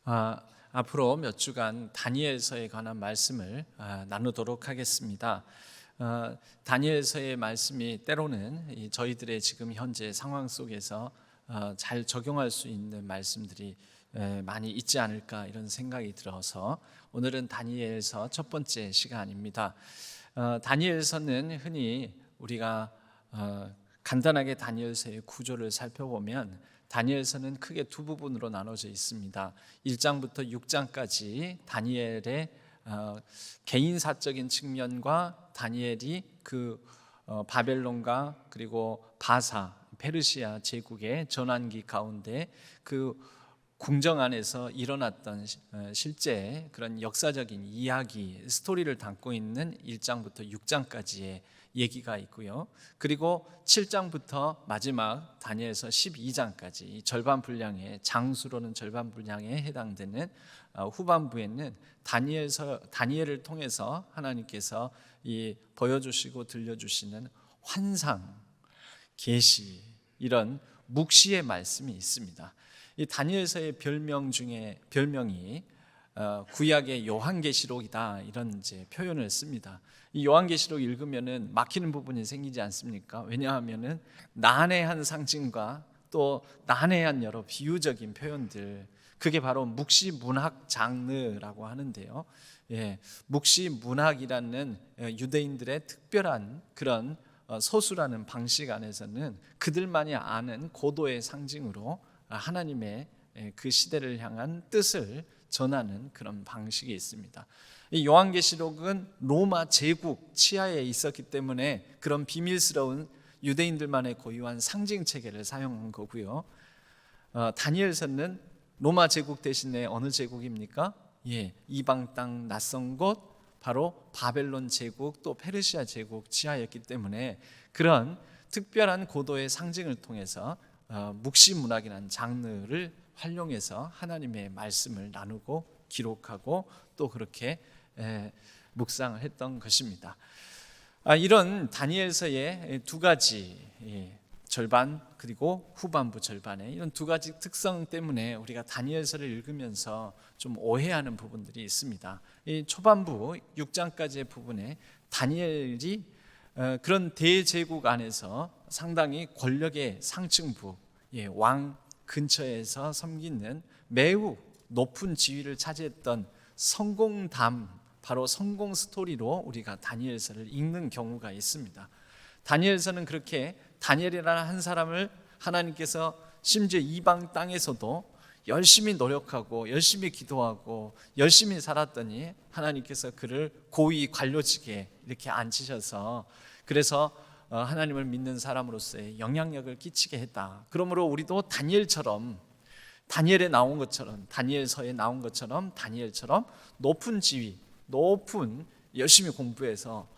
앞으로 몇 주간 다니엘서에 관한 말씀을 나누도록 하겠습니다. 다니엘서의 말씀이 때로는 저희들의 지금 현재 상황 속에서 잘 적용할 수 있는 말씀들이 많이 있지 않을까 이런 생각이 들어서 오늘은 다니엘서 첫 번째 시간입니다. 다니엘서는 흔히 우리가 간단하게 다니엘서의 구조를 살펴보면 다니엘서는 크게 두 부분으로 나눠져 있습니다. 1장부터 6장까지 다니엘의 개인사적인 측면과 다니엘이 바벨론과 그리고 바사, 페르시아 제국의 전환기 가운데 그 궁정 안에서 일어났던 실제 그런 역사적인 이야기, 스토리를 담고 있는 1장부터 6장까지의 얘기가 있고요. 그리고 7장부터 마지막 다니엘서 12장까지 절반 분량의 장수로는 절반 분량에 해당되는 후반부에는 다니엘을 통해서 하나님께서 보여주시고 들려주시는 환상, 계시 이런 묵시의 말씀이 있습니다. 이 다니엘서의 별명이 구약의 요한계시록이다 이런 이제 표현을 씁니다. 이 요한계시록 읽으면은 막히는 부분이 생기지 않습니까? 왜냐하면은 난해한 상징과 또 난해한 여러 비유적인 표현들, 그게 바로 묵시 문학 장르라고 하는데요. 묵시 문학이라는 유대인들의 특별한 그런 소수라는 방식 안에서는 그들만이 아는 고도의 상징으로 하나님의 그 시대를 향한 뜻을 전하는 그런 방식이 있습니다. 이 요한계시록은 로마 제국 치하에 있었기 때문에 그런 비밀스러운 유대인들만의 고유한 상징 체계를 사용한 거고요. 다니엘서는 로마 제국 대신에 어느 제국입니까? 이방 땅 낯선 곳 바로 바벨론 제국 또 페르시아 제국 치하였기 때문에 그런 특별한 고도의 상징을 통해서 묵시 문학이라는 장르를 활용해서 하나님의 말씀을 나누고 기록하고 또 그렇게 묵상을 했던 것입니다. 이런 다니엘서의 두 가지 절반 그리고 후반부 절반의 이런 두 가지 특성 때문에 우리가 다니엘서를 읽으면서 좀 오해하는 부분들이 있습니다. 이 초반부 6장까지의 부분에 다니엘이 그런 대제국 안에서 상당히 권력의 상층부, 왕 근처에서 섬기는 매우 높은 지위를 차지했던 성공담, 바로 성공 스토리로 우리가 다니엘서를 읽는 경우가 있습니다. 다니엘서는 그렇게 다니엘이라는 한 사람을 하나님께서 심지어 이방 땅에서도 열심히 노력하고 열심히 기도하고 열심히 살았더니 하나님께서 그를 고위 관료직에 이렇게 앉히셔서 그래서 하나님을 믿는 사람으로서의 영향력을 끼치게 했다. 그러므로 우리도 다니엘에 나온 것처럼 다니엘서에 나온 것처럼 다니엘처럼 높은 지위, 높은 열심히 공부해서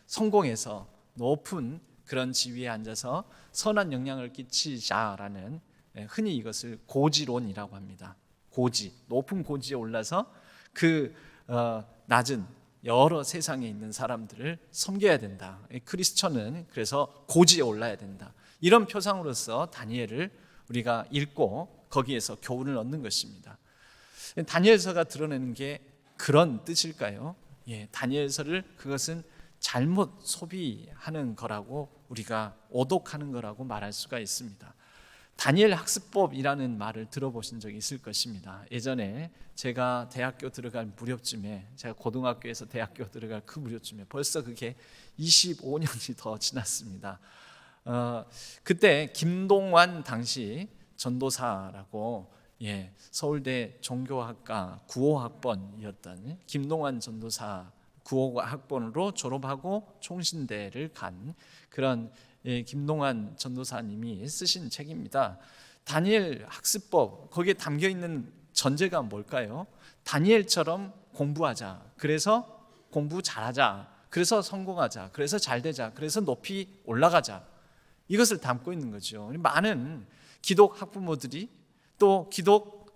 성공해서 높은 그런 지위에 앉아서 선한 영향을 끼치자라는, 흔히 이것을 고지론이라고 합니다. 높은 고지에 올라서 그 낮은 여러 세상에 있는 사람들을 섬겨야 된다. 크리스천은 그래서 고지에 올라야 된다. 이런 표상으로서 다니엘을 우리가 읽고 거기에서 교훈을 얻는 것입니다. 다니엘서가 드러내는 게 그런 뜻일까요? 다니엘서를 그것은 잘못 소비하는 거라고 우리가 오독하는 거라고 말할 수가 있습니다. 다니엘 학습법이라는 말을 들어보신 적이 있을 것입니다. 예전에 제가 대학교 들어갈 무렵쯤에, 제가 고등학교에서 대학교 들어갈 그 무렵쯤에 벌써 그게 25년이 더 지났습니다. 그때 김동완 당시 전도사라고 서울대 종교학과 9호학번이었던 김동완 전도사 9호학번으로 졸업하고 총신대를 간 그런 김동완 전도사님이 쓰신 책입니다. 다니엘 학습법, 거기에 담겨있는 전제가 뭘까요? 다니엘처럼 공부하자, 그래서 공부 잘하자, 그래서 성공하자, 그래서 잘되자, 그래서 높이 올라가자, 이것을 담고 있는 거죠. 많은 기독 학부모들이 또 기독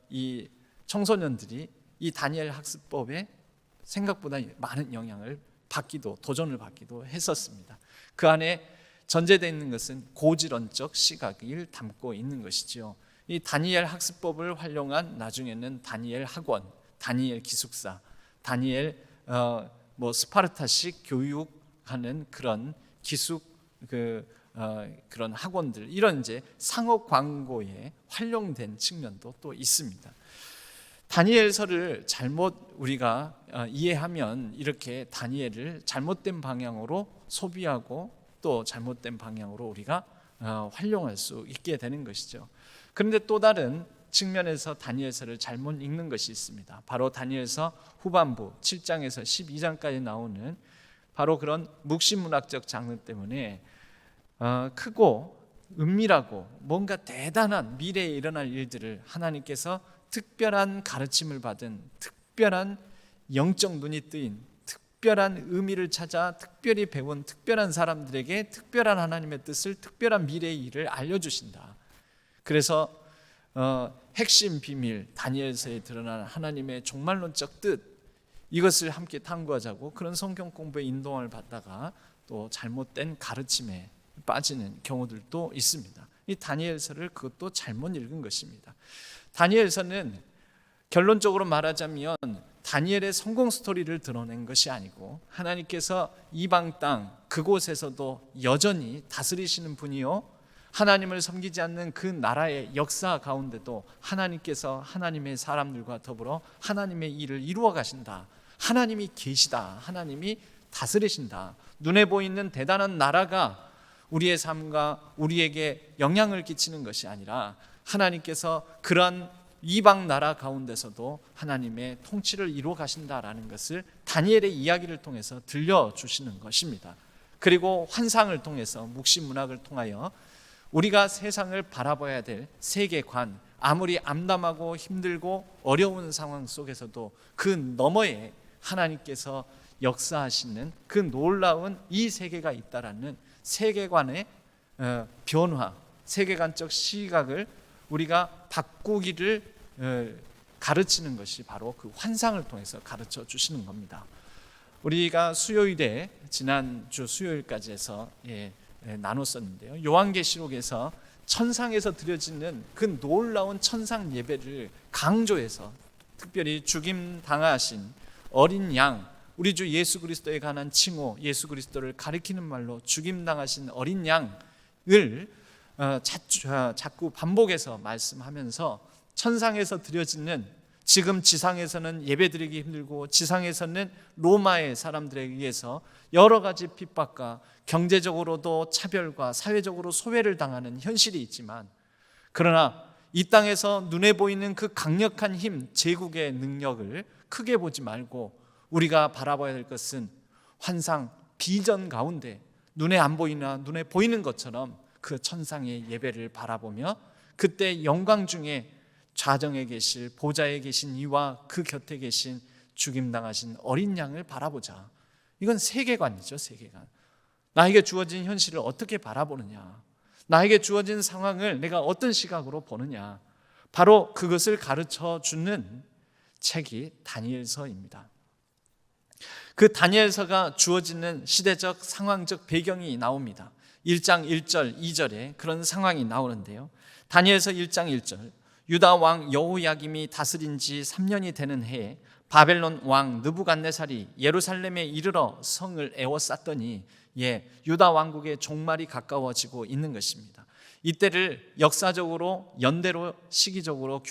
이 청소년들이 이 다니엘 학습법에 생각보다 많은 영향을 받기도, 도전을 받기도 했었습니다. 그 안에 전제되어 있는 것은 고지론적 시각을 담고 있는 것이죠. 이 다니엘 학습법을 활용한 나중에는 다니엘 학원, 다니엘 기숙사, 다니엘 스파르타식 교육하는 그런 기숙 그런 학원들, 이런 이제 상업 광고에 활용된 측면도 또 있습니다. 다니엘서를 잘못 우리가 이해하면 이렇게 다니엘을 잘못된 방향으로 소비하고 또 잘못된 방향으로 우리가 활용할 수 있게 되는 것이죠. 그런데 또 다른 측면에서 다니엘서를 잘못 읽는 것이 있습니다. 바로 다니엘서 후반부 7장에서 12장까지 나오는 바로 그런 묵시문학적 장르 때문에 크고 은밀하고 뭔가 대단한 미래에 일어날 일들을 하나님께서 특별한 가르침을 받은, 특별한 영적 눈이 뜨인, 특별한 의미를 찾아 특별히 배운 특별한 사람들에게 특별한 하나님의 뜻을, 특별한 미래의 일을 알려주신다. 그래서 핵심 비밀, 다니엘서에 드러난 하나님의 종말론적 뜻, 이것을 함께 탐구하자고 그런 성경 공부에 인도함을 받다가 또 잘못된 가르침에 빠지는 경우들도 있습니다. 이 다니엘서를 그것도 잘못 읽은 것입니다. 다니엘서는 결론적으로 말하자면 다니엘의 성공 스토리를 드러낸 것이 아니고 하나님께서 이방 땅 그곳에서도 여전히 다스리시는 분이요, 하나님을 섬기지 않는 그 나라의 역사 가운데도 하나님께서 하나님의 사람들과 더불어 하나님의 일을 이루어 가신다, 하나님이 계시다, 하나님이 다스리신다, 눈에 보이는 대단한 나라가 우리의 삶과 우리에게 영향을 끼치는 것이 아니라 하나님께서 그러한 이방 나라 가운데서도 하나님의 통치를 이루어 가신다라는 것을 다니엘의 이야기를 통해서 들려주시는 것입니다. 그리고 환상을 통해서, 묵시문학을 통하여 우리가 세상을 바라봐야 될 세계관, 아무리 암담하고 힘들고 어려운 상황 속에서도 그 너머에 하나님께서 역사하시는 그 놀라운 이 세계가 있다라는 세계관의 변화, 세계관적 시각을 우리가 바꾸기를 가르치는 것이 바로 그 환상을 통해서 가르쳐 주시는 겁니다. 우리가 수요일에, 지난주 수요일까지 해서 나눴었는데요, 요한계시록에서 천상에서 드려지는 그 놀라운 천상 예배를 강조해서 특별히 죽임 당하신 어린 양, 우리 주 예수 그리스도에 관한 칭호, 예수 그리스도를 가리키는 말로 죽임 당하신 어린 양을 자꾸 반복해서 말씀하면서 천상에서 드려지는, 지금 지상에서는 예배드리기 힘들고 지상에서는 로마의 사람들에 의해서 여러 가지 핍박과 경제적으로도 차별과 사회적으로 소외를 당하는 현실이 있지만, 그러나 이 땅에서 눈에 보이는 그 강력한 힘, 제국의 능력을 크게 보지 말고 우리가 바라봐야 될 것은 환상, 비전 가운데 눈에 안 보이나 눈에 보이는 것처럼 그 천상의 예배를 바라보며 그때 영광 중에 좌정에 계실, 보좌에 계신 이와 그 곁에 계신 죽임당하신 어린 양을 바라보자. 이건 세계관이죠, 세계관. 나에게 주어진 현실을 어떻게 바라보느냐, 나에게 주어진 상황을 내가 어떤 시각으로 보느냐, 바로 그것을 가르쳐 주는 책이 다니엘서입니다. 그 다니엘서가 주어지는 시대적 상황적 배경이 나옵니다. 1장 1절 2절에 그런 상황이 나오는데요, 다니엘서 1장 1절, 유다 왕 여호야김이 다스린 지 3년이 되는 해에 바벨론 왕 느부갓네살이 예루살렘에 이르러 성을 에워쌌더니 유다 왕국의 종말이 가까워지고 있는 것입니다. 이때를 역사적으로 연대로 시기적으로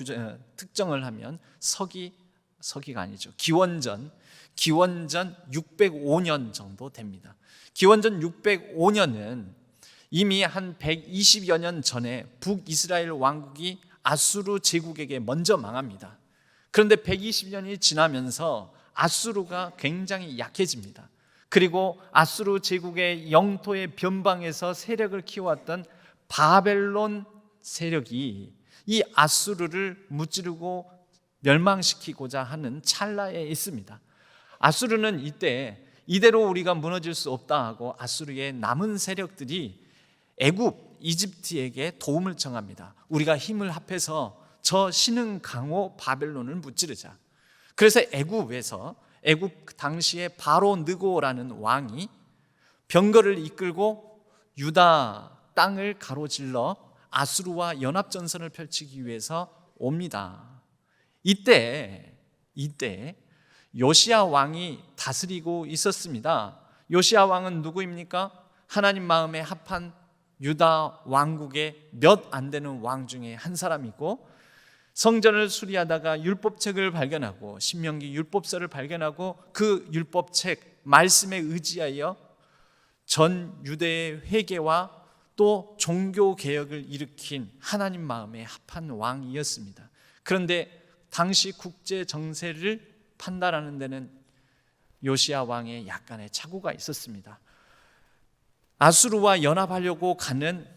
특정을 하면 서기가 아니죠, 기원전 605년 정도 됩니다. 기원전 605년은 이미 한 120여 년 전에 북이스라엘 왕국이 아수르 제국에게 먼저 망합니다. 그런데 120년이 지나면서 아수르가 굉장히 약해집니다. 그리고 아수르 제국의 영토의 변방에서 세력을 키워왔던 바벨론 세력이 이 아수르를 무찌르고 멸망시키고자 하는 찰나에 있습니다. 아수르는 이때 이대로 우리가 무너질 수 없다 하고 아수르의 남은 세력들이 애굽, 이집트에게 도움을 청합니다. 우리가 힘을 합해서 저 신흥 강호 바벨론을 무찌르자. 그래서 애굽 당시에 바로 느고라는 왕이 병거를 이끌고 유다 땅을 가로질러 아수르와 연합전선을 펼치기 위해서 옵니다. 이때 요시야 왕이 다스리고 있었습니다. 요시야 왕은 누구입니까? 하나님 마음에 합한 유다 왕국의 몇 안 되는 왕 중에 한 사람이고, 성전을 수리하다가 율법책을 발견하고 신명기 율법서를 발견하고 그 율법책 말씀에 의지하여 전 유대의 회개와 또 종교 개혁을 일으킨 하나님 마음에 합한 왕이었습니다. 그런데 당시 국제 정세를 판단하는 데는 요시야 왕의 약간의 착오가 있었습니다. 아수르와 연합하려고 가는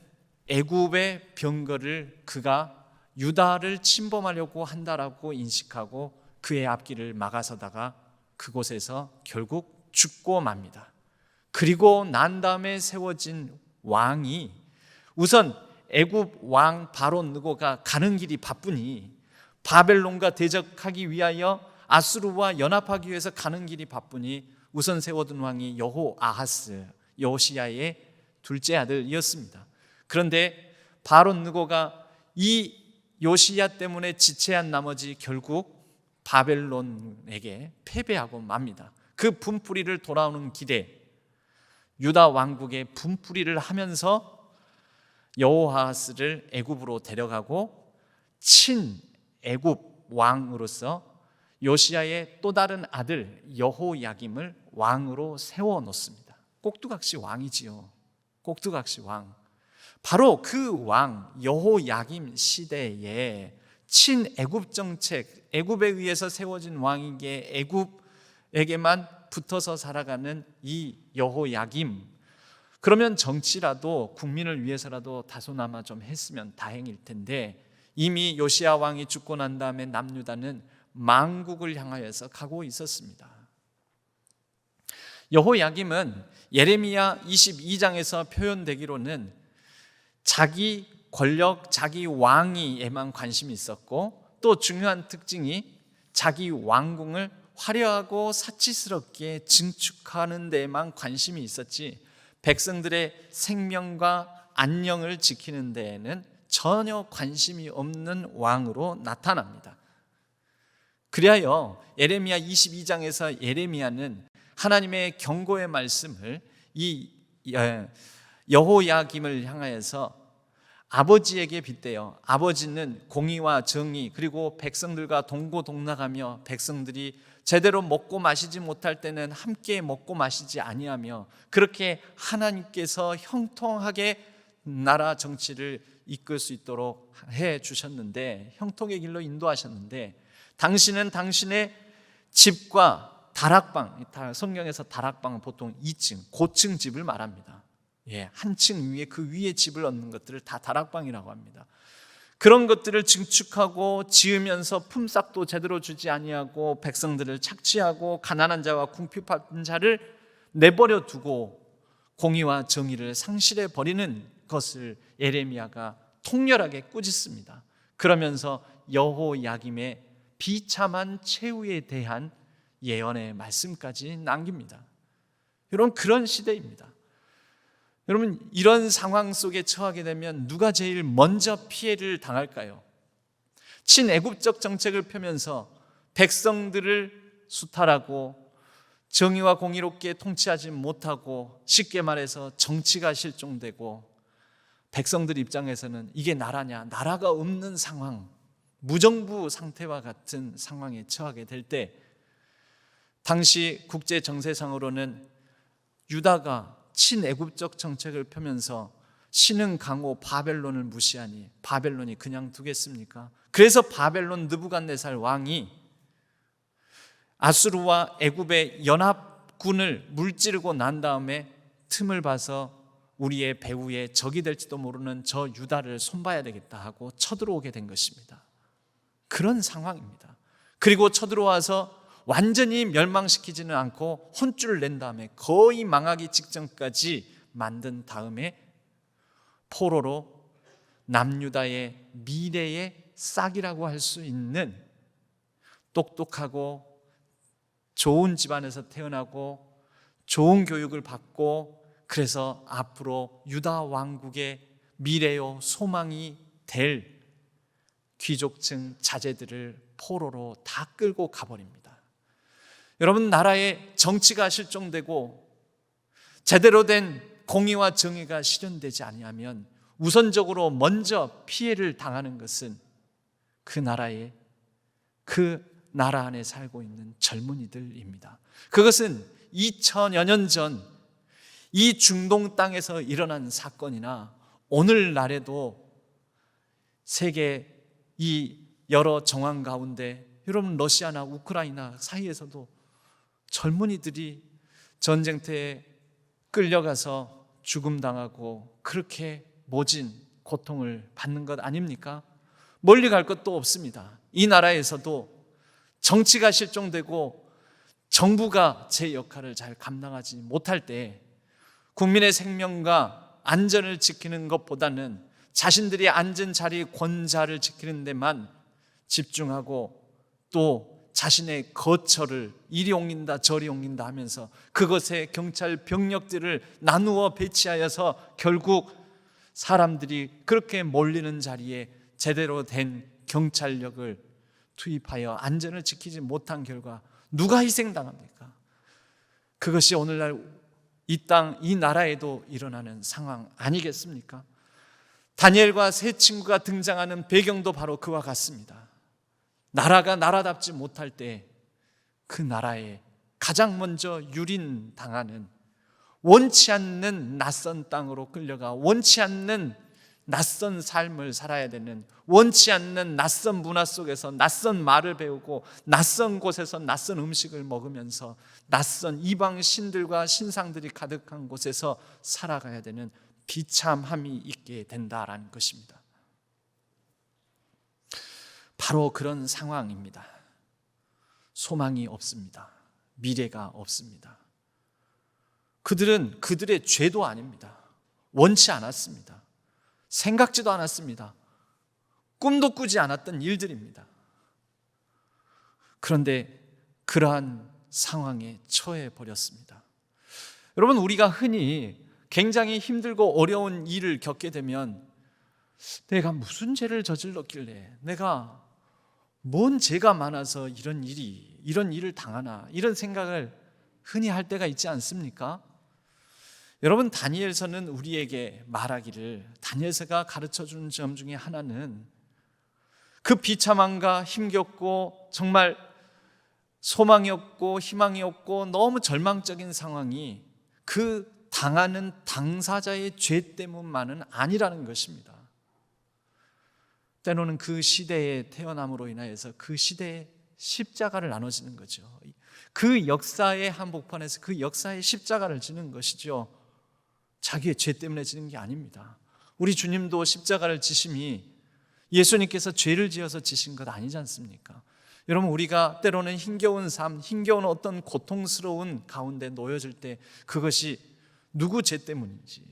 애굽의 병거를 그가 유다를 침범하려고 한다라고 인식하고 그의 앞길을 막아서다가 그곳에서 결국 죽고 맙니다. 그리고 난 다음에 세워진 왕이, 우선 애굽 왕 바론 느고가 가는 길이 바쁘니 바벨론과 대적하기 위하여 아수르와 연합하기 위해서 가는 길이 바쁘니 우선 세워둔 왕이 여호아하스, 요시야의 둘째 아들이었습니다. 그런데 바론 느고가 이 요시야 때문에 지체한 나머지 결국 바벨론에게 패배하고 맙니다. 그 분풀이를 돌아오는 길에 유다 왕국의 분풀이를 하면서 여호아하스를 애굽으로 데려가고 친 애굽 왕으로서 요시야의 또 다른 아들 여호야김을 왕으로 세워놓습니다. 꼭두각시 왕이지요. 꼭두각시 왕. 바로 그 왕 여호야김 시대에 친애굽 정책, 애굽에 의해서 세워진 왕에게 애굽에게만 붙어서 살아가는 이 여호야김, 그러면 정치라도 국민을 위해서라도 다소나마 좀 했으면 다행일 텐데 이미 요시야 왕이 죽고 난 다음에 남유다는 망국을 향하여서 가고 있었습니다. 여호야김은 예레미야 22장에서 표현되기로는 자기 권력, 자기 왕위에만 관심이 있었고, 또 중요한 특징이 자기 왕궁을 화려하고 사치스럽게 증축하는 데에만 관심이 있었지 백성들의 생명과 안녕을 지키는 데에는 전혀 관심이 없는 왕으로 나타납니다. 그리하여 예레미야 22장에서 예레미야는 하나님의 경고의 말씀을 이 여호야김을 향하여서 아버지에게 빗대요. 아버지는 공의와 정의 그리고 백성들과 동고동락하며 백성들이 제대로 먹고 마시지 못할 때는 함께 먹고 마시지 아니하며 그렇게 하나님께서 형통하게 나라 정치를 이끌 수 있도록 해 주셨는데, 형통의 길로 인도하셨는데, 당신은 당신의 집과 다락방, 성경에서 다락방은 보통 2층, 고층 집을 말합니다. 한 층 위에 그 위에 집을 얻는 것들을 다 다락방이라고 합니다. 그런 것들을 증축하고 지으면서 품삯도 제대로 주지 아니하고 백성들을 착취하고 가난한 자와 궁핍한 자를 내버려 두고 공의와 정의를 상실해 버리는 것을 예레미야가 통렬하게 꾸짖습니다. 그러면서 여호야김의 비참한 최후에 대한 예언의 말씀까지 남깁니다. 여러분, 그런 시대입니다. 여러분, 이런 상황 속에 처하게 되면 누가 제일 먼저 피해를 당할까요? 친애굽적 정책을 펴면서 백성들을 수탈하고 정의와 공의롭게 통치하지 못하고, 쉽게 말해서 정치가 실종되고, 백성들 입장에서는 이게 나라냐, 나라가 없는 상황, 무정부 상태와 같은 상황에 처하게 될 때, 당시 국제 정세상으로는 유다가 친애굽적 정책을 펴면서 신흥 강호 바벨론을 무시하니 바벨론이 그냥 두겠습니까? 그래서 바벨론 느부갓네살 왕이 아수르와 애굽의 연합군을 물찌르고 난 다음에 틈을 봐서 우리의 배후의 적이 될지도 모르는 저 유다를 손봐야 되겠다 하고 쳐들어오게 된 것입니다. 그런 상황입니다. 그리고 쳐들어와서 완전히 멸망시키지는 않고 혼쭐을 낸 다음에 거의 망하기 직전까지 만든 다음에 포로로 남유다의 미래의 싹이라고 할 수 있는 똑똑하고 좋은 집안에서 태어나고 좋은 교육을 받고, 그래서 앞으로 유다 왕국의 미래요 소망이 될 귀족층 자제들을 포로로 다 끌고 가버립니다. 여러분, 나라의 정치가 실종되고 제대로 된 공의와 정의가 실현되지 아니하면 우선적으로 먼저 피해를 당하는 것은 그 나라 안에 살고 있는 젊은이들입니다. 그것은 2000여 년 전 이 중동 땅에서 일어난 사건이나 오늘날에도 세계 이 여러 정황 가운데 여러분 러시아나 우크라이나 사이에서도 젊은이들이 전쟁터에 끌려가서 죽음당하고 그렇게 모진 고통을 받는 것 아닙니까? 멀리 갈 것도 없습니다. 이 나라에서도 정치가 실종되고 정부가 제 역할을 잘 감당하지 못할 때 국민의 생명과 안전을 지키는 것보다는 자신들이 앉은 자리 권자를 지키는 데만 집중하고 또 자신의 거처를 이리 옮긴다 저리 옮긴다 하면서 그것에 경찰 병력들을 나누어 배치하여서 결국 사람들이 그렇게 몰리는 자리에 제대로 된 경찰력을 투입하여 안전을 지키지 못한 결과 누가 희생당합니까? 그것이 오늘날 이 땅, 이 나라에도 일어나는 상황 아니겠습니까? 다니엘과 세 친구가 등장하는 배경도 바로 그와 같습니다. 나라가 나라답지 못할 때 그 나라에 가장 먼저 유린당하는, 원치 않는 낯선 땅으로 끌려가 원치 않는 낯선 삶을 살아야 되는, 원치 않는 낯선 문화 속에서 낯선 말을 배우고 낯선 곳에서 낯선 음식을 먹으면서 낯선 이방 신들과 신상들이 가득한 곳에서 살아가야 되는 비참함이 있게 된다라는 것입니다. 바로 그런 상황입니다. 소망이 없습니다. 미래가 없습니다. 그들은 그들의 죄도 아닙니다. 원치 않았습니다. 생각지도 않았습니다. 꿈도 꾸지 않았던 일들입니다. 그런데 그러한 상황에 처해 버렸습니다. 여러분, 우리가 흔히 굉장히 힘들고 어려운 일을 겪게 되면 내가 무슨 죄를 저질렀길래, 내가 뭔 죄가 많아서 이런 일을 당하나, 이런 생각을 흔히 할 때가 있지 않습니까? 여러분, 다니엘서는 우리에게 말하기를, 다니엘서가 가르쳐주는 점 중에 하나는 그 비참함과 힘겹고 정말 소망이 없고 희망이 없고 너무 절망적인 상황이 그 당하는 당사자의 죄 때문만은 아니라는 것입니다. 때로는 그 시대에 태어남으로 인하여서 그 시대의 십자가를 나눠지는 거죠. 그 역사의 한복판에서 그 역사의 십자가를 지는 것이죠. 자기의 죄 때문에 지는 게 아닙니다. 우리 주님도 십자가를 지심이 예수님께서 죄를 지어서 지신 것 아니지 않습니까? 여러분, 우리가 때로는 힘겨운 삶, 힘겨운 어떤 고통스러운 가운데 놓여질 때 그것이 누구 죄 때문인지,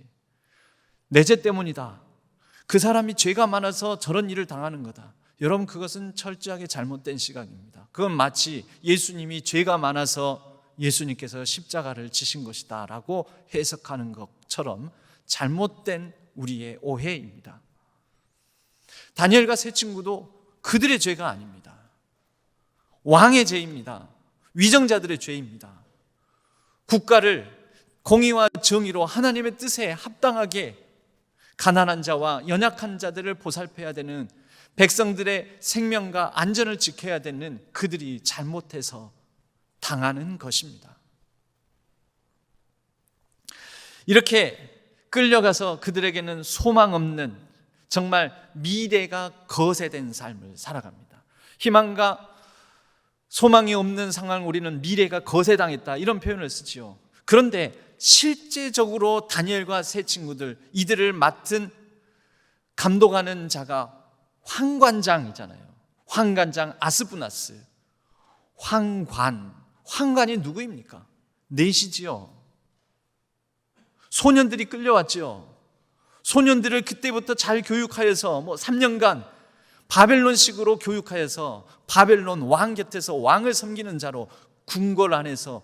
내 죄 때문이다, 그 사람이 죄가 많아서 저런 일을 당하는 거다, 여러분, 그것은 철저하게 잘못된 시각입니다. 그건 마치 예수님이 죄가 많아서 예수님께서 십자가를 지신 것이다 라고 해석하는 것처럼 잘못된 우리의 오해입니다. 다니엘과 세 친구도 그들의 죄가 아닙니다. 왕의 죄입니다. 위정자들의 죄입니다. 국가를 공의와 정의로 하나님의 뜻에 합당하게 가난한 자와 연약한 자들을 보살펴야 되는, 백성들의 생명과 안전을 지켜야 되는 그들이 잘못해서 당하는 것입니다. 이렇게 끌려가서 그들에게는 소망 없는, 정말 미래가 거세된 삶을 살아갑니다. 희망과 소망이 없는 상황, 우리는 미래가 거세당했다, 이런 표현을 쓰지요. 그런데 실제적으로 다니엘과 세 친구들, 이들을 맡은 감독하는 자가 황관장이잖아요. 황관장 아스부나스. 황관이 누구입니까? 넷이지요. 소년들이 끌려왔죠. 소년들을 그때부터 잘 교육하여서 3년간 바벨론식으로 교육하여서 바벨론 왕 곁에서 왕을 섬기는 자로, 궁궐 안에서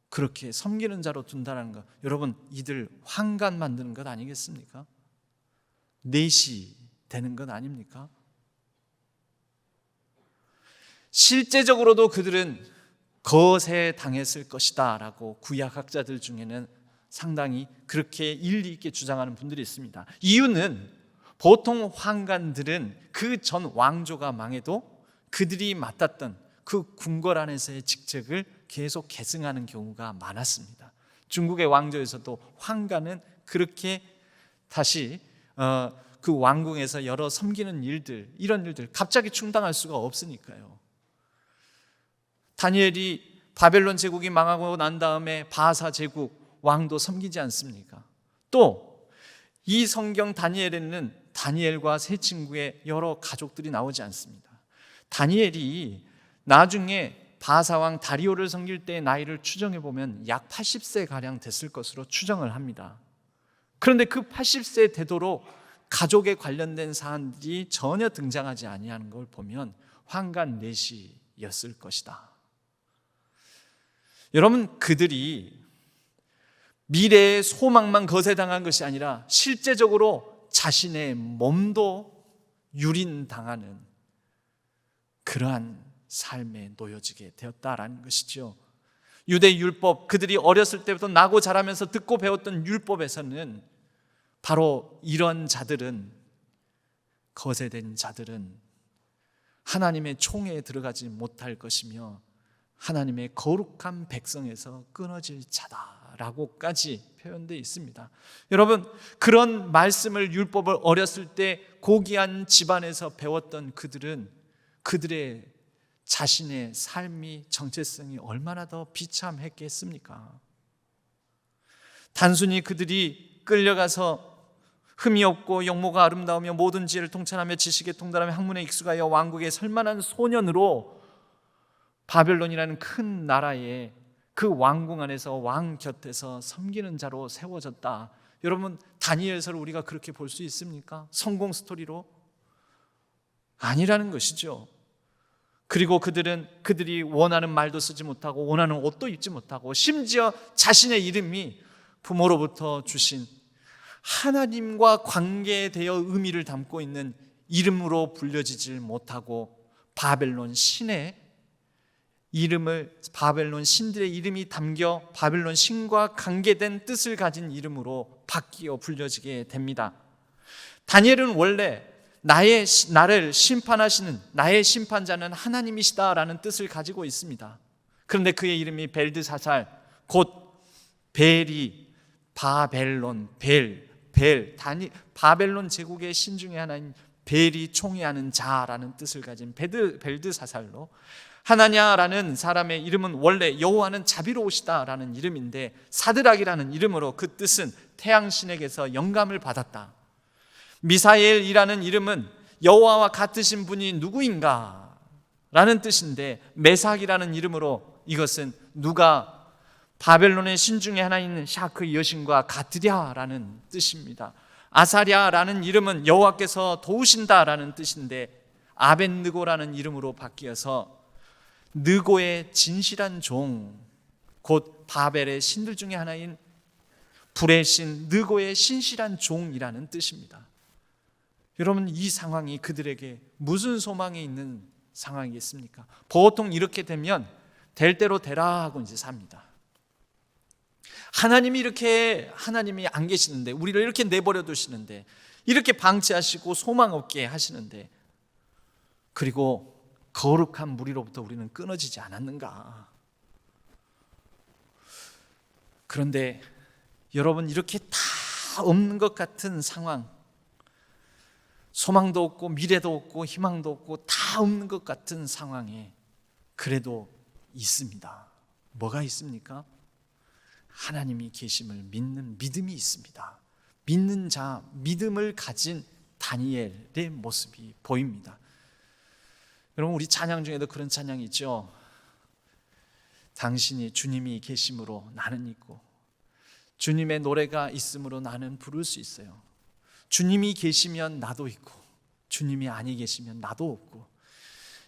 그렇게 섬기는 자로 둔다는 것, 여러분, 이들 황관 만드는 것 아니겠습니까? 넷이 되는 건 아닙니까? 실제적으로도 그들은 거세 당했을 것이다 라고 구약학자들 중에는 상당히 그렇게 일리 있게 주장하는 분들이 있습니다. 이유는 보통 황관들은 그 전 왕조가 망해도 그들이 맡았던 그 궁궐 안에서의 직책을 계속 계승하는 경우가 많았습니다. 중국의 왕조에서도 황관은 그렇게 다시 그 왕궁에서 여러 섬기는 일들, 이런 일들 갑자기 충당할 수가 없으니까요. 다니엘이 바벨론 제국이 망하고 난 다음에 바사 제국 왕도 섬기지 않습니까? 또 이 성경 다니엘에는 다니엘과 세 친구의 여러 가족들이 나오지 않습니다. 다니엘이 나중에 바사왕 다리오를 섬길 때의 나이를 추정해 보면 약 80세 가량 됐을 것으로 추정을 합니다. 그런데 그 80세 되도록 가족에 관련된 사안들이 전혀 등장하지 아니하는 걸 보면 황관 넷이었을 것이다. 여러분, 그들이 미래의 소망만 거세당한 것이 아니라 실제적으로 자신의 몸도 유린당하는 그러한 삶에 놓여지게 되었다라는 것이죠. 유대 율법, 그들이 어렸을 때부터 나고 자라면서 듣고 배웠던 율법에서는 바로 이런 자들은, 거세된 자들은 하나님의 총회에 들어가지 못할 것이며 하나님의 거룩한 백성에서 끊어질 자다라고까지 표현되어 있습니다. 여러분, 그런 말씀을, 율법을 어렸을 때 고귀한 집안에서 배웠던 그들은 그들의 자신의 삶이, 정체성이 얼마나 더 비참했겠습니까? 단순히 그들이 끌려가서 흠이 없고 영모가 아름다우며 모든 지혜를 통찰하며 지식에 통달하며 학문에 익숙하여 왕국에 설만한 소년으로 바벨론이라는 큰 나라의 그 왕궁 안에서 왕 곁에서 섬기는 자로 세워졌다. 여러분, 다니엘서를 우리가 그렇게 볼 수 있습니까? 성공 스토리로? 아니라는 것이죠. 그리고 그들이 원하는 말도 쓰지 못하고 원하는 옷도 입지 못하고 심지어 자신의 이름이 부모로부터 주신 하나님과 관계되어 의미를 담고 있는 이름으로 불려지질 못하고 바벨론 신의 이름을, 바벨론 신들의 이름이 담겨 바벨론 신과 관계된 뜻을 가진 이름으로 바뀌어 불려지게 됩니다. 다니엘은 원래 나를 심판하시는 나의 심판자는 하나님이시다라는 뜻을 가지고 있습니다. 그런데 그의 이름이 벨드사살, 곧 벨이 바벨론, 바벨론 제국의 신 중에 하나인 벨이 총애하는 자라는 뜻을 가진 벨드사살로, 하나냐라는 사람의 이름은 원래 여호와는 자비로우시다라는 이름인데 사드락이라는 이름으로 그 뜻은 태양신에게서 영감을 받았다. 미사엘이라는 이름은 여호와와 같으신 분이 누구인가 라는 뜻인데, 메삭이라는 이름으로 이것은 누가 바벨론의 신 중에 하나인 샤크 여신과 같으랴라는 뜻입니다. 아사랴라는 이름은 여호와께서 도우신다라는 뜻인데 아벤느고라는 이름으로 바뀌어서 느고의 진실한 종, 곧 바벨의 신들 중에 하나인 불의 신 느고의 신실한 종이라는 뜻입니다. 여러분, 이 상황이 그들에게 무슨 소망이 있는 상황이겠습니까? 보통 이렇게 되면 될 대로 되라 하고 이제 삽니다. 하나님이 안 계시는데, 우리를 이렇게 내버려 두시는데, 이렇게 방치하시고 소망 없게 하시는데, 그리고 거룩한 무리로부터 우리는 끊어지지 않았는가? 그런데 여러분, 이렇게 다 없는 것 같은 상황, 소망도 없고 미래도 없고 희망도 없고 다 없는 것 같은 상황에 그래도 있습니다. 뭐가 있습니까? 하나님이 계심을 믿는 믿음이 있습니다. 믿는 자, 믿음을 가진 다니엘의 모습이 보입니다. 여러분, 우리 찬양 중에도 그런 찬양이 있죠. 당신이 주님이 계심으로 나는 있고 주님의 노래가 있으므로 나는 부를 수 있어요. 주님이 계시면 나도 있고 주님이 아니 계시면 나도 없고.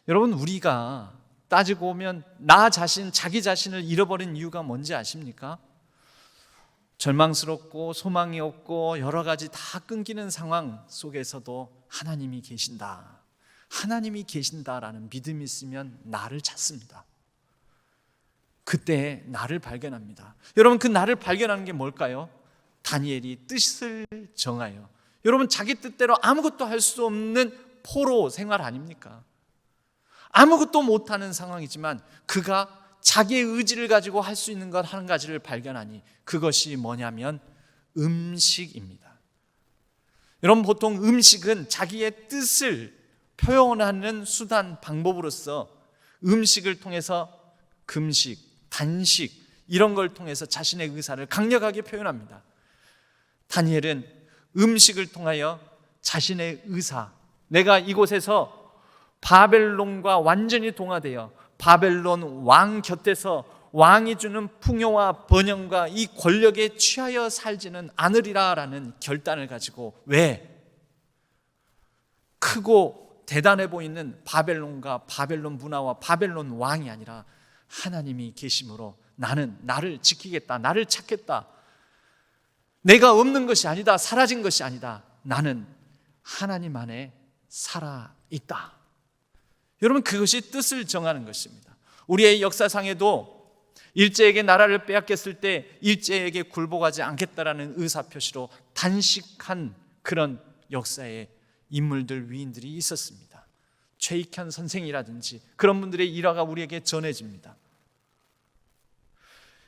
여러분, 우리가 따지고 보면 자기 자신을 잃어버린 이유가 뭔지 아십니까? 절망스럽고 소망이 없고 여러 가지 다 끊기는 상황 속에서도 하나님이 계신다, 하나님이 계신다라는 믿음이 있으면 나를 찾습니다. 그때 나를 발견합니다. 여러분, 그 나를 발견하는 게 뭘까요? 다니엘이 뜻을 정하여, 여러분, 자기 뜻대로 아무것도 할 수 없는 포로 생활 아닙니까? 아무것도 못하는 상황이지만 그가 자기의 의지를 가지고 할 수 있는 것 한 가지를 발견하니 그것이 뭐냐면 음식입니다. 여러분, 보통 음식은 자기의 뜻을 표현하는 수단, 방법으로서 음식을 통해서 금식, 단식 이런 걸 통해서 자신의 의사를 강력하게 표현합니다. 다니엘은 음식을 통하여 자신의 의사, 내가 이곳에서 바벨론과 완전히 동화되어 바벨론 왕 곁에서 왕이 주는 풍요와 번영과 이 권력에 취하여 살지는 않으리라라는 결단을 가지고, 왜? 크고 대단해 보이는 바벨론과 바벨론 문화와 바벨론 왕이 아니라 하나님이 계심으로 나는 나를 지키겠다, 나를 찾겠다, 내가 없는 것이 아니다, 사라진 것이 아니다, 나는 하나님 안에 살아있다. 여러분, 그것이 뜻을 정하는 것입니다. 우리의 역사상에도 일제에게 나라를 빼앗겼을 때 일제에게 굴복하지 않겠다라는 의사표시로 단식한 그런 역사의 인물들, 위인들이 있었습니다. 최익현 선생이라든지 그런 분들의 일화가 우리에게 전해집니다.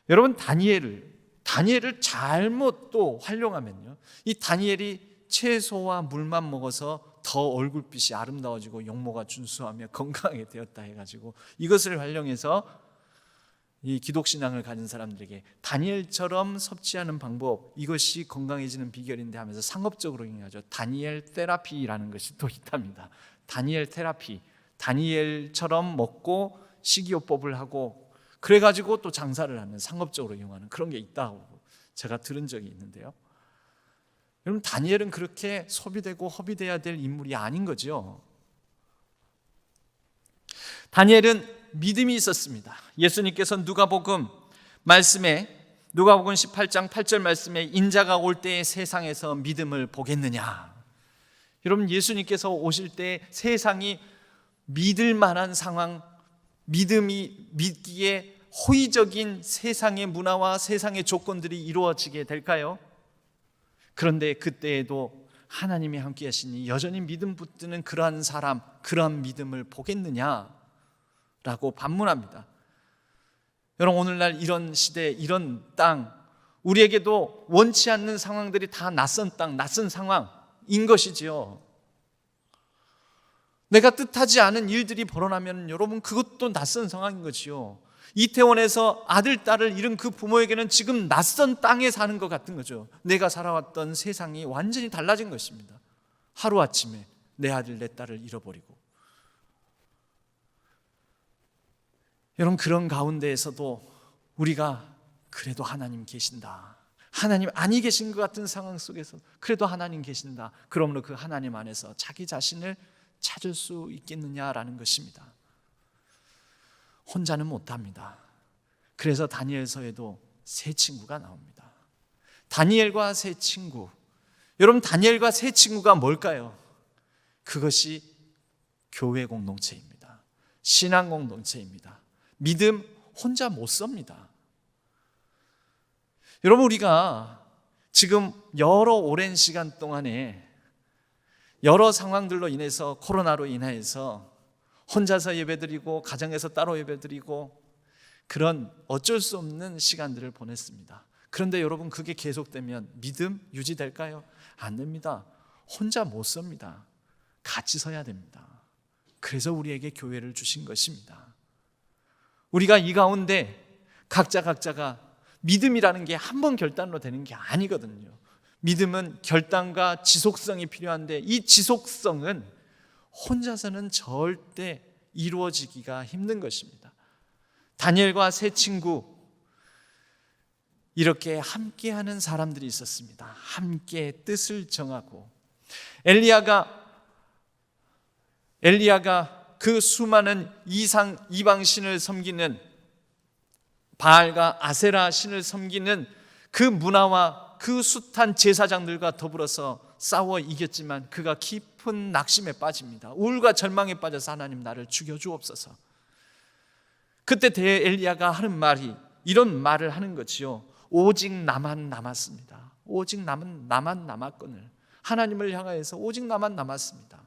여러분, 다니엘을 잘못 또 활용하면요, 이 다니엘이 채소와 물만 먹어서 더 얼굴빛이 아름다워지고 용모가 준수하며 건강하게 되었다 해가지고 이것을 활용해서 이 기독신앙을 가진 사람들에게 다니엘처럼 섭취하는 방법, 이것이 건강해지는 비결인데 하면서 상업적으로 얘기하죠. 다니엘 테라피라는 것이 또 있답니다. 다니엘 테라피, 다니엘처럼 먹고 식이요법을 하고 그래가지고 또 장사를 하는, 상업적으로 이용하는 그런 게 있다고 제가 들은 적이 있는데요. 여러분, 다니엘은 그렇게 소비되고 허비돼야 될 인물이 아닌 거죠. 다니엘은 믿음이 있었습니다. 예수님께서 누가복음 18장 8절 말씀에 인자가 올 때에 세상에서 믿음을 보겠느냐. 여러분, 예수님께서 오실 때 세상이 믿을 만한 상황, 믿기에 호의적인 세상의 문화와 세상의 조건들이 이루어지게 될까요? 그런데 그때에도 하나님이 함께 하시니 여전히 믿음 붙드는 그러한 사람, 그러한 믿음을 보겠느냐 라고 반문합니다. 여러분, 오늘날 이런 시대, 이런 땅, 우리에게도 원치 않는 상황들이 다 낯선 땅, 낯선 상황인 것이지요. 내가 뜻하지 않은 일들이 벌어나면 여러분, 그것도 낯선 상황인 거지요. 이태원에서 아들, 딸을 잃은 그 부모에게는 지금 낯선 땅에 사는 것 같은 거죠. 내가 살아왔던 세상이 완전히 달라진 것입니다. 하루아침에 내 아들, 내 딸을 잃어버리고. 여러분, 그런 가운데에서도 우리가 그래도 하나님 계신다, 하나님 아니 계신 것 같은 상황 속에서 그래도 하나님 계신다, 그러므로 그 하나님 안에서 자기 자신을 찾을 수 있겠느냐라는 것입니다. 혼자는 못합니다. 그래서 다니엘서에도 세 친구가 나옵니다. 다니엘과 세 친구. 여러분, 다니엘과 세 친구가 뭘까요? 그것이 교회 공동체입니다. 신앙 공동체입니다. 믿음 혼자 못 섭니다. 여러분, 우리가 지금 여러 오랜 시간 동안에 여러 상황들로 인해서, 코로나로 인해서 혼자서 예배드리고 가정에서 따로 예배드리고 그런 어쩔 수 없는 시간들을 보냈습니다. 그런데 여러분, 그게 계속되면 믿음 유지될까요? 안 됩니다. 혼자 못 섭니다. 같이 서야 됩니다. 그래서 우리에게 교회를 주신 것입니다. 우리가 이 가운데 각자가 믿음이라는 게 한 번 결단으로 되는 게 아니거든요. 믿음은 결단과 지속성이 필요한데 이 지속성은 혼자서는 절대 이루어지기가 힘든 것입니다. 다니엘과 세 친구, 이렇게 함께하는 사람들이 있었습니다. 함께 뜻을 정하고, 엘리야가 그 수많은 이방 신을 섬기는, 바알과 아세라 신을 섬기는 그 문화와 그 숱한 제사장들과 더불어서 싸워 이겼지만 그가 깊은 낙심에 빠집니다. 우울과 절망에 빠져서 하나님 나를 죽여주옵소서. 그때 엘리야가 하는 말이 이런 말을 하는 거지요. 오직 나만 남았습니다. 오직 나만 남았거늘. 하나님을 향하여서 오직 나만 남았습니다.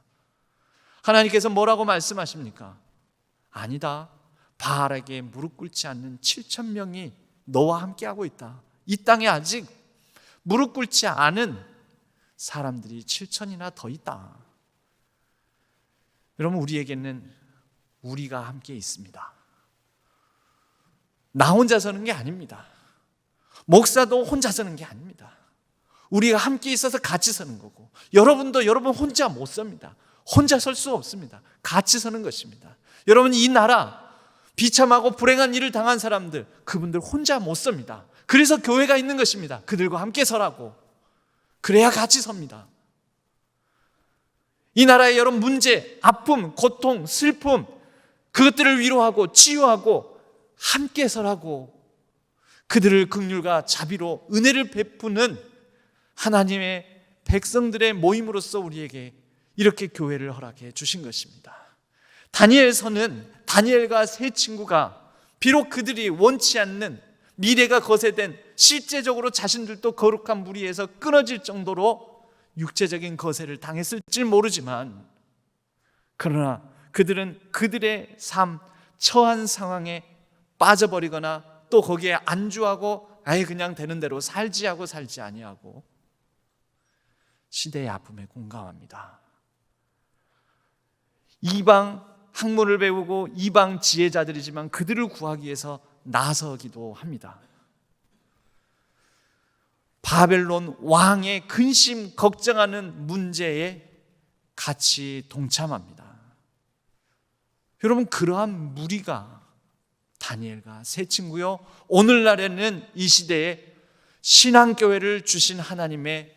하나님께서 뭐라고 말씀하십니까? 아니다. 바알에게 무릎 꿇지 않는 7,000명이 너와 함께하고 있다. 이 땅에 아직 무릎 꿇지 않은 사람들이 7,000이나 더 있다. 여러분, 우리에게는 우리가 함께 있습니다. 나 혼자 서는 게 아닙니다. 목사도 혼자 서는 게 아닙니다. 우리가 함께 있어서 같이 서는 거고, 여러분도 여러분 혼자 못 섭니다. 혼자 설 수 없습니다. 같이 서는 것입니다. 여러분, 이 나라 비참하고 불행한 일을 당한 사람들, 그분들 혼자 못 섭니다. 그래서 교회가 있는 것입니다. 그들과 함께 서라고. 그래야 같이 섭니다. 이 나라의 여러 문제, 아픔, 고통, 슬픔, 그것들을 위로하고 치유하고 함께 서라고, 그들을 긍휼과 자비로 은혜를 베푸는 하나님의 백성들의 모임으로서 우리에게 이렇게 교회를 허락해 주신 것입니다. 다니엘서는 다니엘과 세 친구가 비록 그들이 원치 않는 미래가 거세된 실제적으로 자신들도 거룩한 무리에서 끊어질 정도로 육체적인 거세를 당했을지 모르지만, 그러나 그들은 그들의 삶, 처한 상황에 빠져버리거나 또 거기에 안주하고 아예 그냥 되는 대로 살지 하고 살지 아니하고 시대의 아픔에 공감합니다. 이방 학문을 배우고 이방 지혜자들이지만 그들을 구하기 위해서 나서기도 합니다. 바벨론 왕의 근심 걱정하는 문제에 같이 동참합니다. 여러분, 그러한 무리가 다니엘과 세 친구요, 오늘날에는 이 시대에 신앙교회를 주신 하나님의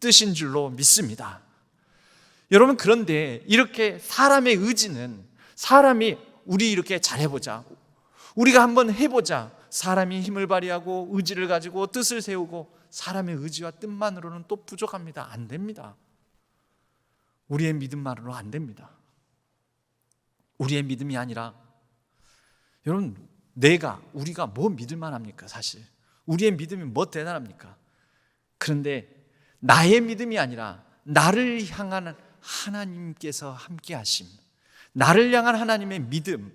뜻인 줄로 믿습니다. 여러분, 그런데 이렇게 사람의 의지는, 사람이 우리 이렇게 잘해보자, 우리가 한번 해보자, 사람이 힘을 발휘하고 의지를 가지고 뜻을 세우고 사람의 의지와 뜻만으로는 또 부족합니다. 안 됩니다. 우리의 믿음만으로 안 됩니다. 우리의 믿음이 아니라, 여러분, 우리가 뭐 믿을만 합니까? 사실 우리의 믿음이 뭐 대단합니까? 그런데 나의 믿음이 아니라 나를 향한 하나님께서 함께 하심, 나를 향한 하나님의 믿음,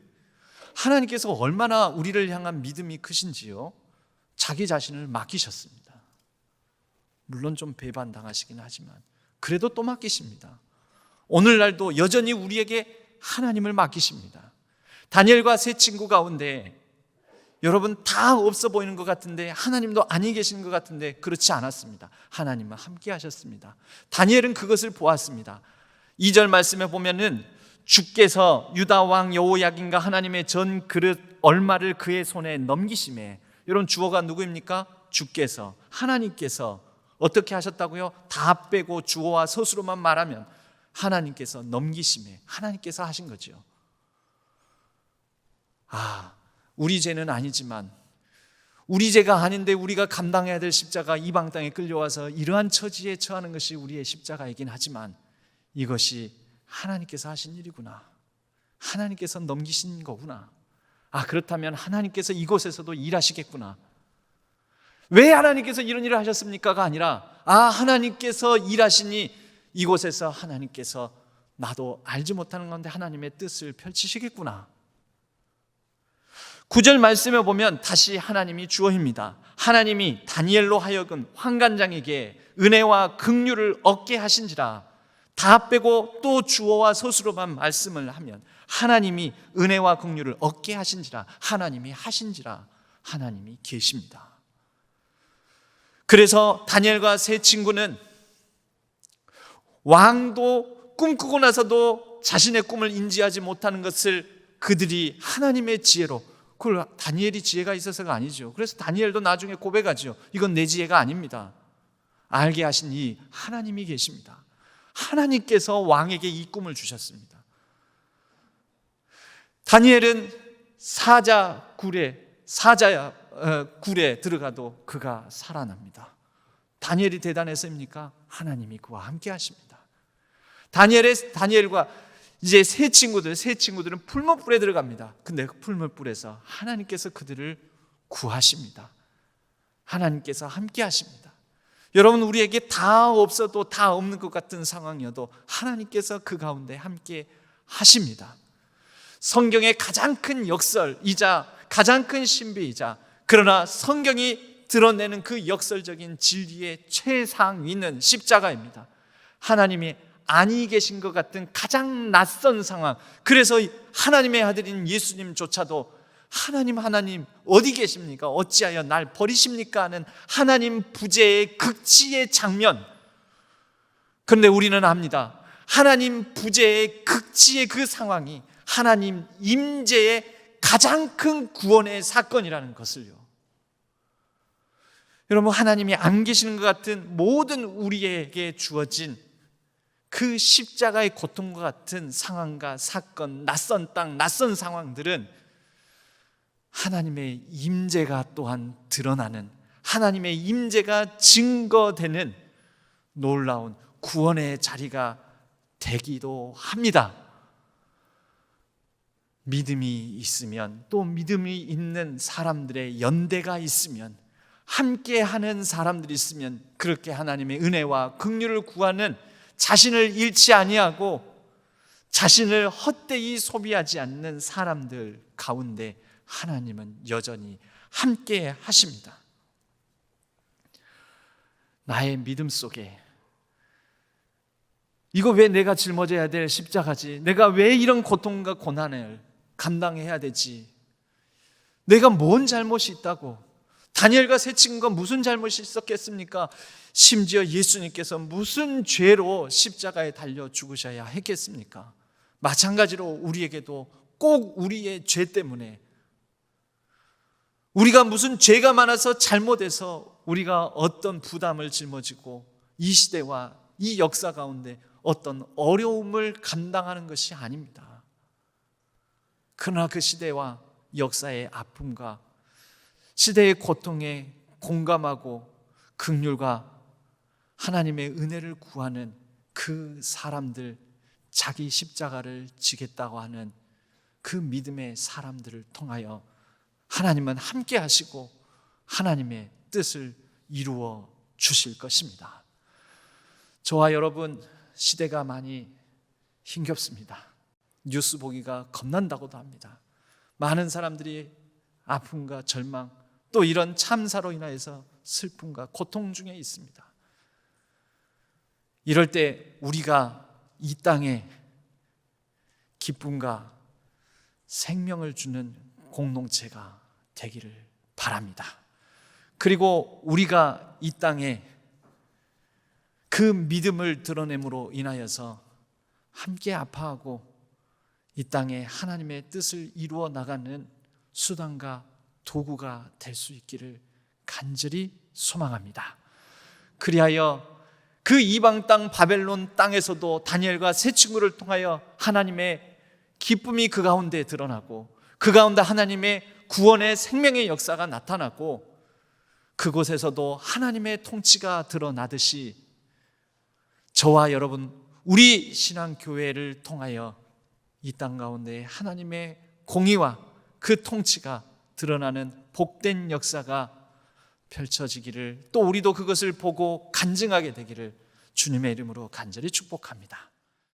하나님께서 얼마나 우리를 향한 믿음이 크신지요, 자기 자신을 맡기셨습니다. 물론 좀 배반당하시긴 하지만 그래도 또 맡기십니다. 오늘날도 여전히 우리에게 하나님을 맡기십니다. 다니엘과 세 친구 가운데 여러분 다 없어 보이는 것 같은데, 하나님도 아니 계시는 것 같은데 그렇지 않았습니다. 하나님은 함께 하셨습니다. 다니엘은 그것을 보았습니다. 2절 말씀에 보면은 주께서 유다 왕 여호야긴과 하나님의 전 그릇 얼마를 그의 손에 넘기심에, 여러분 주어가 누구입니까? 주께서, 하나님께서 어떻게 하셨다고요? 다 빼고 주어와 서술로만 말하면 하나님께서 넘기심에, 하나님께서 하신 거죠. 우리 죄는 아니지만, 우리 죄가 아닌데 우리가 감당해야 될 십자가, 이방 땅에 끌려와서 이러한 처지에 처하는 것이 우리의 십자가이긴 하지만 이것이 하나님께서 하신 일이구나, 하나님께서 넘기신 거구나, 그렇다면 하나님께서 이곳에서도 일하시겠구나. 왜 하나님께서 이런 일을 하셨습니까가 아니라, 하나님께서 일하시니 이곳에서 하나님께서 나도 알지 못하는 건데 하나님의 뜻을 펼치시겠구나. 9절 말씀에 보면 다시 하나님이 주어입니다. 하나님이 다니엘로 하여금 환관장에게 은혜와 긍휼을 얻게 하신지라. 다 빼고 또 주어와 서술로만 말씀을 하면 하나님이 은혜와 긍휼을 얻게 하신지라, 하나님이 하신지라, 하나님이 계십니다. 그래서 다니엘과 세 친구는 왕도 꿈꾸고 나서도 자신의 꿈을 인지하지 못하는 것을 그들이 하나님의 지혜로, 그걸 다니엘이 지혜가 있어서가 아니죠. 그래서 다니엘도 나중에 고백하죠. 이건 내 지혜가 아닙니다. 알게 하신 이 하나님이 계십니다. 하나님께서 왕에게 이 꿈을 주셨습니다. 다니엘은 사자 굴에 들어가도 그가 살아납니다. 다니엘이 대단해서입니까? 하나님이 그와 함께 하십니다. 다니엘과 이제 세 친구들은 풀무불에 들어갑니다. 근데 그 풀무불에서 하나님께서 그들을 구하십니다. 하나님께서 함께 하십니다. 여러분, 우리에게 다 없어도 다 없는 것 같은 상황이어도 하나님께서 그 가운데 함께 하십니다. 성경의 가장 큰 역설이자 가장 큰 신비이자, 그러나 성경이 드러내는 그 역설적인 진리의 최상위는 십자가입니다. 하나님이 아니 계신 것 같은 가장 낯선 상황, 그래서 하나님의 아들인 예수님조차도 하나님 어디 계십니까? 어찌하여 날 버리십니까? 하는 하나님 부재의 극치의 장면. 그런데 우리는 압니다. 하나님 부재의 극치의 그 상황이 하나님 임재의 가장 큰 구원의 사건이라는 것을요. 여러분, 하나님이 안 계시는 것 같은 모든 우리에게 주어진 그 십자가의 고통과 같은 상황과 사건, 낯선 땅, 낯선 상황들은 하나님의 임재가 또한 드러나는, 하나님의 임재가 증거되는 놀라운 구원의 자리가 되기도 합니다. 믿음이 있으면, 또 믿음이 있는 사람들의 연대가 있으면, 함께하는 사람들이 있으면, 그렇게 하나님의 은혜와 긍휼을 구하는, 자신을 잃지 아니하고 자신을 헛되이 소비하지 않는 사람들 가운데 하나님은 여전히 함께 하십니다. 나의 믿음 속에 이거 왜 내가 짊어져야 될 십자가지? 내가 왜 이런 고통과 고난을 감당해야 되지? 내가 뭔 잘못이 있다고? 다니엘과 세 친구가 무슨 잘못이 있었겠습니까? 심지어 예수님께서 무슨 죄로 십자가에 달려 죽으셔야 했겠습니까? 마찬가지로 우리에게도 꼭 우리의 죄 때문에, 우리가 무슨 죄가 많아서 잘못해서 우리가 어떤 부담을 짊어지고 이 시대와 이 역사 가운데 어떤 어려움을 감당하는 것이 아닙니다. 그러나 그 시대와 역사의 아픔과 시대의 고통에 공감하고 긍휼과 하나님의 은혜를 구하는 그 사람들, 자기 십자가를 지겠다고 하는 그 믿음의 사람들을 통하여 하나님은 함께 하시고 하나님의 뜻을 이루어 주실 것입니다. 저와 여러분, 시대가 많이 힘겹습니다. 뉴스 보기가 겁난다고도 합니다. 많은 사람들이 아픔과 절망, 또 이런 참사로 인하여서 슬픔과 고통 중에 있습니다. 이럴 때 우리가 이 땅에 기쁨과 생명을 주는 공동체가 되기를 바랍니다. 그리고 우리가 이 땅에 그 믿음을 드러냄으로 인하여서 함께 아파하고 이 땅에 하나님의 뜻을 이루어 나가는 수단과 도구가 될 수 있기를 간절히 소망합니다. 그리하여 그 이방 땅 바벨론 땅에서도 다니엘과 세 친구를 통하여 하나님의 기쁨이 그 가운데 드러나고, 그 가운데 하나님의 구원의 생명의 역사가 나타나고, 그곳에서도 하나님의 통치가 드러나듯이 저와 여러분, 우리 신앙교회를 통하여 이 땅 가운데 하나님의 공의와 그 통치가 드러나는 복된 역사가 펼쳐지기를, 또 우리도 그것을 보고 간증하게 되기를 주님의 이름으로 간절히 축복합니다.